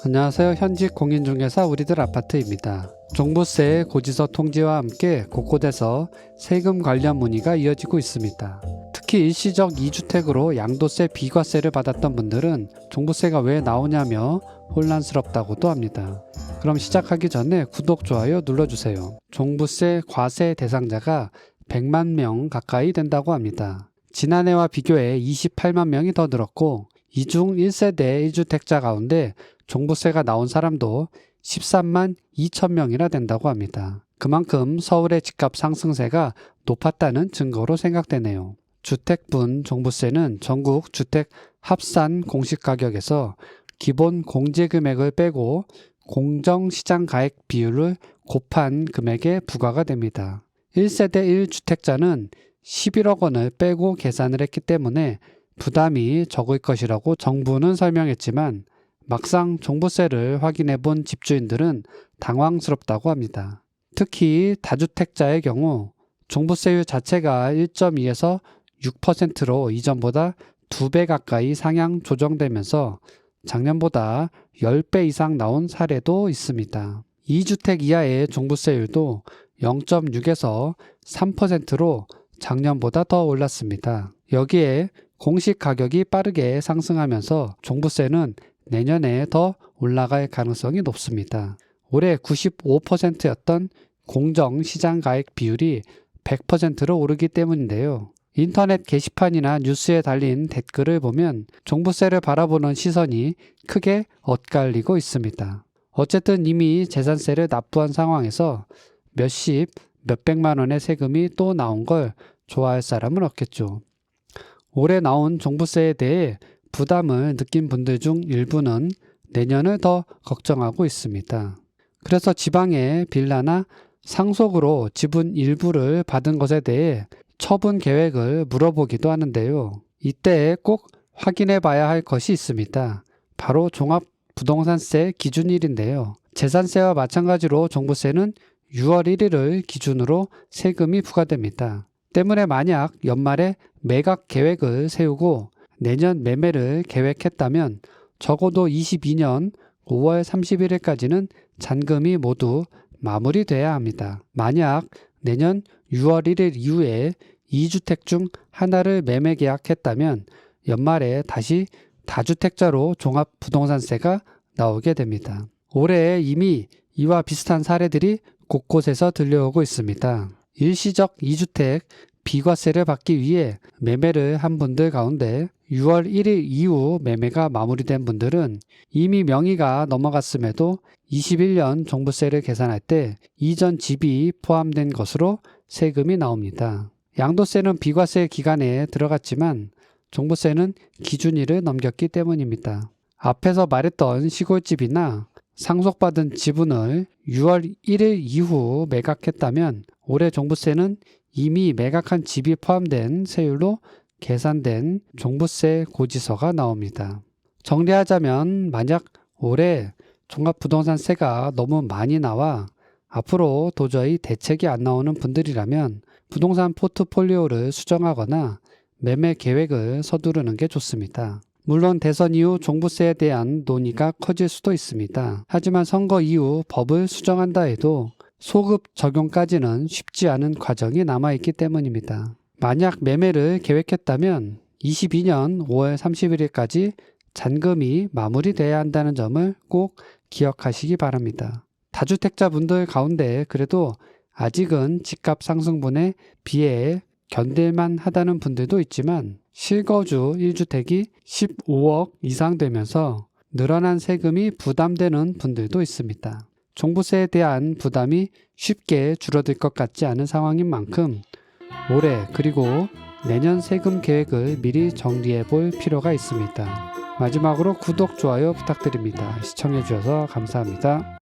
안녕하세요. 현직 공인중개사 우리들 아파트입니다. 종부세 고지서 통지와 함께 곳곳에서 세금 관련 문의가 이어지고 있습니다. 특히 일시적 2주택으로 양도세 비과세를 받았던 분들은 종부세가 왜 나오냐며 혼란스럽다고도 합니다. 그럼 시작하기 전에 구독, 좋아요 눌러주세요. 종부세 과세 대상자가 100만 명 가까이 된다고 합니다. 지난해와 비교해 28만 명이 더 늘었고 이 중 1세대 1주택자 가운데 종부세가 나온 사람도 13만 2천 명이나 된다고 합니다. 그만큼 서울의 집값 상승세가 높았다는 증거로 생각되네요. 주택분 종부세는 전국 주택 합산 공시가격에서 기본 공제금액을 빼고 공정시장가액 비율을 곱한 금액에 부과가 됩니다. 1세대 1주택자는 11억 원을 빼고 계산을 했기 때문에 부담이 적을 것이라고 정부는 설명했지만 막상 종부세를 확인해 본 집주인들은 당황스럽다고 합니다. 특히 다주택자의 경우 종부세율 자체가 1.2에서 6%로 이전보다 2배 가까이 상향 조정되면서 작년보다 10배 이상 나온 사례도 있습니다. 2주택 이하의 종부세율도 0.6에서 3%로 작년보다 더 올랐습니다. 여기에 공시 가격이 빠르게 상승하면서 종부세는 내년에 더 올라갈 가능성이 높습니다. 올해 95%였던 공정시장가액 비율이 100%로 오르기 때문인데요. 인터넷 게시판이나 뉴스에 달린 댓글을 보면 종부세를 바라보는 시선이 크게 엇갈리고 있습니다. 어쨌든 이미 재산세를 납부한 상황에서 몇십, 몇백만 원의 세금이 또 나온 걸 좋아할 사람은 없겠죠. 올해 나온 종부세에 대해 부담을 느낀 분들 중 일부는 내년을 더 걱정하고 있습니다. 그래서 지방의 빌라나 상속으로 지분 일부를 받은 것에 대해 처분 계획을 물어보기도 하는데요. 이때 꼭 확인해 봐야 할 것이 있습니다. 바로 종합부동산세 기준일인데요. 재산세와 마찬가지로 종부세는 6월 1일을 기준으로 세금이 부과됩니다. 때문에 만약 연말에 매각 계획을 세우고 내년 매매를 계획했다면 적어도 22년 5월 31일까지는 잔금이 모두 마무리돼야 합니다. 만약 내년 6월 1일 이후에 2주택 중 하나를 매매 계약했다면 연말에 다시 다주택자로 종합부동산세가 나오게 됩니다. 올해 이미 이와 비슷한 사례들이 곳곳에서 들려오고 있습니다. 일시적 2주택 비과세를 받기 위해 매매를 한 분들 가운데 6월 1일 이후 매매가 마무리된 분들은 이미 명의가 넘어갔음에도 21년 종부세를 계산할 때 이전 집이 포함된 것으로 세금이 나옵니다. 양도세는 비과세 기간에 들어갔지만 종부세는 기준일을 넘겼기 때문입니다. 앞에서 말했던 시골집이나 상속받은 지분을 6월 1일 이후 매각했다면 올해 종부세는 이미 매각한 집이 포함된 세율로 계산된 종부세 고지서가 나옵니다. 정리하자면 만약 올해 종합부동산세가 너무 많이 나와 앞으로 도저히 대책이 안 나오는 분들이라면 부동산 포트폴리오를 수정하거나 매매 계획을 서두르는 게 좋습니다. 물론 대선 이후 종부세에 대한 논의가 커질 수도 있습니다. 하지만 선거 이후 법을 수정한다 해도 소급 적용까지는 쉽지 않은 과정이 남아있기 때문입니다. 만약 매매를 계획했다면 22년 5월 31일까지 잔금이 마무리돼야 한다는 점을 꼭 기억하시기 바랍니다. 다주택자분들 가운데 그래도 아직은 집값 상승분에 비해 견딜만 하다는 분들도 있지만 실거주 1주택이 15억 이상 되면서 늘어난 세금이 부담되는 분들도 있습니다. 종부세에 대한 부담이 쉽게 줄어들 것 같지 않은 상황인 만큼 올해 그리고 내년 세금 계획을 미리 정리해 볼 필요가 있습니다. 마지막으로 구독, 좋아요 부탁드립니다. 시청해 주셔서 감사합니다.